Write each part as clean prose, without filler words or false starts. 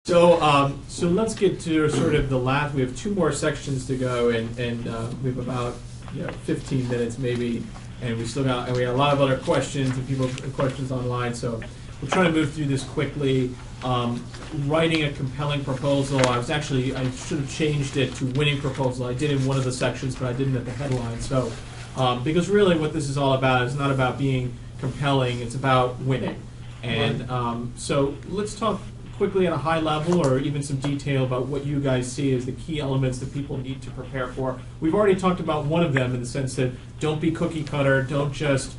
So let's get to sort of the last. We have two more sections to go, and we have about 15 minutes maybe, and we got a lot of other questions and questions online. So we're trying to move through this quickly. Writing a compelling proposal. I should have changed it to winning proposal. I did in one of the sections, but I didn't at the headline. So because really what this is all about is not about being compelling. It's about winning. And so let's talk quickly at a high level or even some detail about what you guys see as the key elements that people need to prepare for. We've already talked about one of them in the sense that don't be cookie cutter, don't just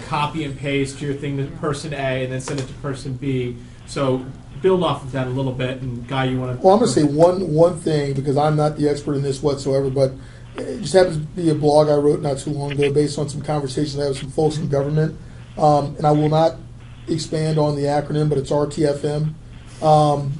copy and paste your thing to person A and then send it to person B. So build off of that a little bit, and Guy, you want to... Well, I'm going to say one thing, because I'm not the expert in this whatsoever, but it just happens to be a blog I wrote not too long ago based on some conversations I had with some folks in government. And I will not expand on the acronym, but it's RTFM. And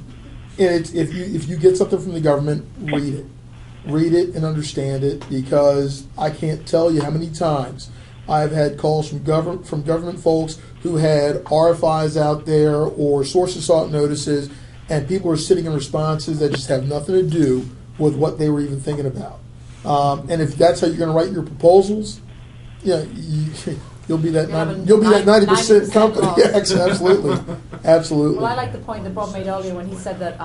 if you get something from the government, read it and understand it, because I can't tell you how many times I've had calls from government folks who had RFIs out there or source of sought notices, and people are sitting in responses that just have nothing to do with what they were even thinking about. And if that's how you're going to write your proposals, you'll be that 90% company. Yeah, absolutely. Well, I like the point that Bob made earlier when he said that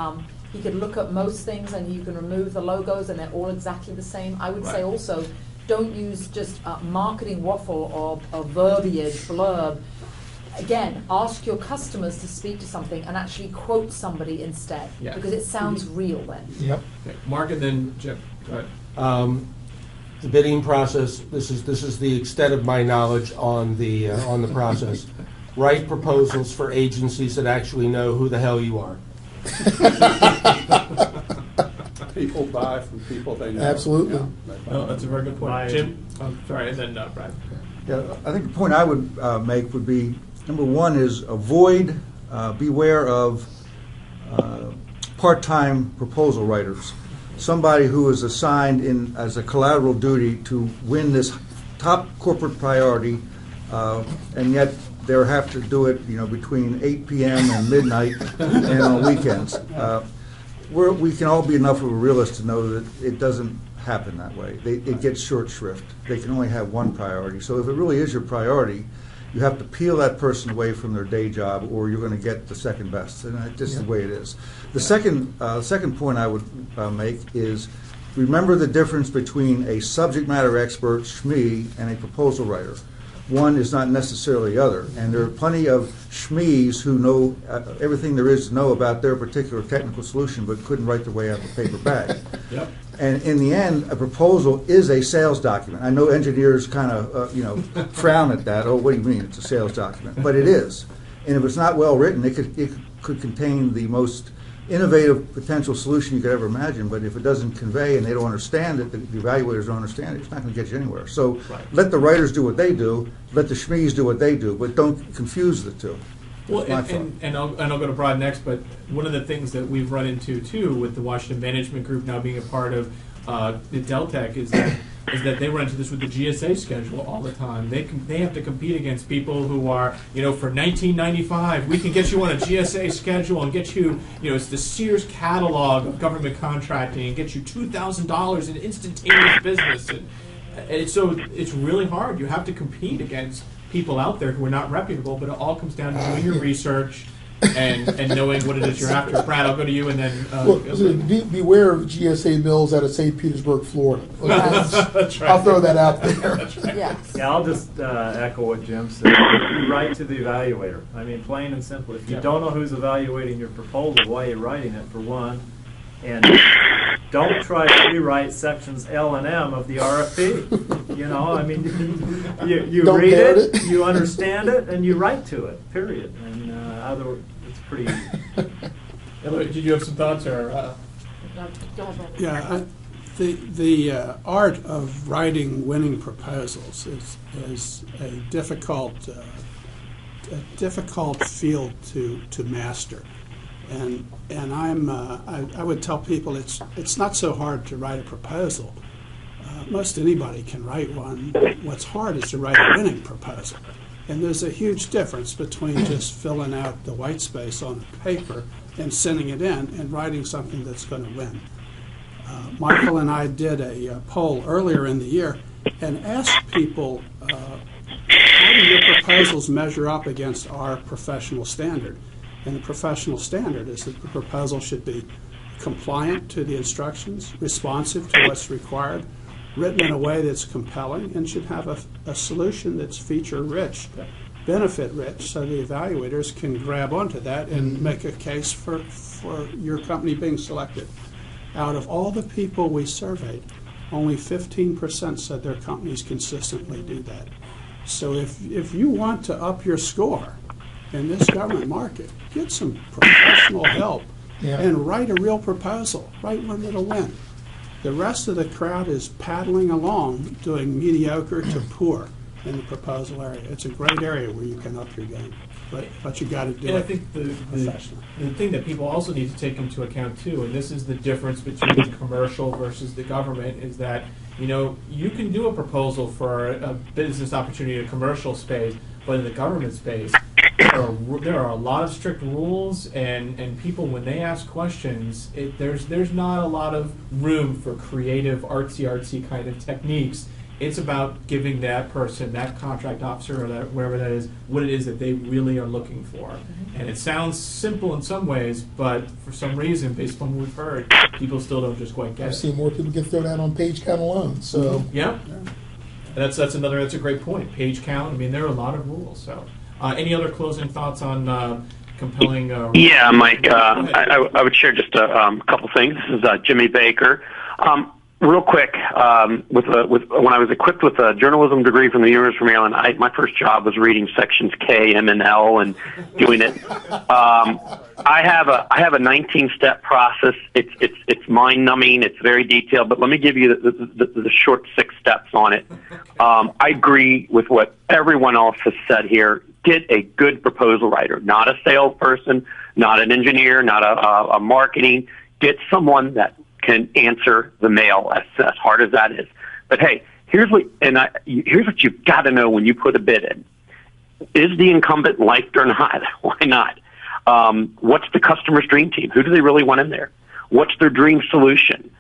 he could look at most things and you can remove the logos and they're all exactly the same. I would say also, don't use just marketing waffle or verbiage blurb. Again, ask your customers to speak to something and actually quote somebody instead, because it sounds real then. Yep. Okay. Mark and then Jim. Go ahead. The bidding process. This is the extent of my knowledge on the process. Write proposals for agencies that actually know who the hell you are. People buy from people they know. Absolutely. No, that's a very good point. Jim, sorry, and then Brad. Yeah, I think the point I would make would be, number one is beware of part-time proposal writers. Somebody who is assigned as a collateral duty to win this top corporate priority, and yet they have to do it, between 8 p.m. and midnight and on weekends. We can all be enough of a realist to know that it doesn't happen that way. It gets short shrift. They can only have one priority. So if it really is your priority, you have to peel that person away from their day job, or you're going to get the second best. And that's just the way it is. The second point I would make is, remember the difference between a subject matter expert, SME, and a proposal writer. One is not necessarily the other. And there are plenty of SMEs who know everything there is to know about their particular technical solution, but couldn't write their way out the paper bag. Yep. And in the end, a proposal is a sales document. I know engineers kind of frown at that. Oh, what do you mean it's a sales document? But it is. And if it's not well written, it could contain the most innovative potential solution you could ever imagine. But if it doesn't convey and they don't understand it, the evaluators don't understand it, it's not going to get you anywhere. So let the writers do what they do, let the SMEs do what they do, but don't confuse the two. Well, and I'll go to Brad next, but one of the things that we've run into too with the Washington Management Group now being a part of the Deltec is that they run into this with the GSA schedule all the time. They have to compete against people who are, for $19.95, we can get you on a GSA schedule and get you, it's the Sears catalog of government contracting and get you $2,000 in instantaneous business. And so it's really hard. You have to compete against people out there who are not reputable, but it all comes down to doing your research and knowing what it is you're after. Brad, I'll go to you, and then... beware of GSA mills out of St. Petersburg, Florida. That's right. I'll throw that out there. That's right. Yes. Yeah, I'll just echo what Jim said. You write to the evaluator. I mean, plain and simple. If you don't know who's evaluating your proposal, why you're writing it, for one, and don't try to rewrite sections L and M of the RFP. You Don't read it, you understand it, and you write to it, period. And it's pretty easy. Did you have some thoughts? Or Yeah, the art of writing winning proposals is a difficult field to master. And I would tell people it's not so hard to write a proposal. Most anybody can write one. What's hard is to write a winning proposal. And there's a huge difference between just filling out the white space on the paper and sending it in and writing something that's going to win. Michael and I did a poll earlier in the year and asked people, how do your proposals measure up against our professional standard? And the professional standard is that the proposal should be compliant to the instructions, responsive to what's required, written in a way that's compelling, and should have a solution that's feature-rich, benefit-rich, so the evaluators can grab onto that and make a case for your company being selected. Out of all the people we surveyed, only 15% said their companies consistently do that. So if you want to up your score in this government market, get some professional help and write a real proposal. Write one that'll win. The rest of the crowd is paddling along, doing mediocre to poor in the proposal area. It's a great area where you can up your game, but you got to do and it. I think the thing that people also need to take into account too, and this is the difference between the commercial versus the government, is that you can do a proposal for a business opportunity in a commercial space, but in the government space, there are a lot of strict rules, and people, when they ask questions, there's not a lot of room for creative, artsy kind of techniques. It's about giving that person, that contract officer, or that wherever that is, what it is that they really are looking for. And it sounds simple in some ways, but for some reason, based on what we've heard, people still don't just quite get it. I've seen more people get thrown out on page count alone. So yeah. That's a great point. Page count. I mean, there are a lot of rules. So, any other closing thoughts on compelling? Yeah, Mike. I would share just a couple things. This is Jimmy Baker. Real quick, when I was equipped with a journalism degree from the University of Maryland, my first job was reading sections K, M, and L and doing it. I have a 19-step process. It's mind-numbing. It's very detailed. But let me give you the short 6 steps on it. I agree with what everyone else has said here. Get a good proposal writer, not a salesperson, not an engineer, not a marketing. Get someone that can answer the mail, as hard as that is. But hey, here's what you've got to know when you put a bid in. Is the incumbent liked or not? Why not? What's the customer's dream team? Who do they really want in there? What's their dream solution?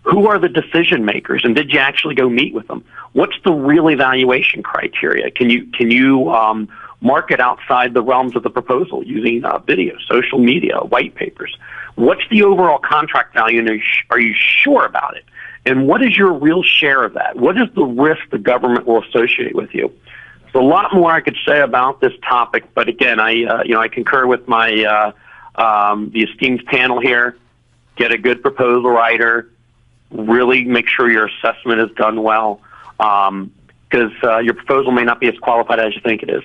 Who are the decision makers, and did you actually go meet with them? What's the real evaluation criteria? Can you market outside the realms of the proposal using video, social media, white papers? What's the overall contract value, and are you sure about it? And what is your real share of that? What is the risk the government will associate with you? There's a lot more I could say about this topic, but again, I concur with my the esteemed panel here. Get a good proposal writer. Really make sure your assessment is done well, because your proposal may not be as qualified as you think it is.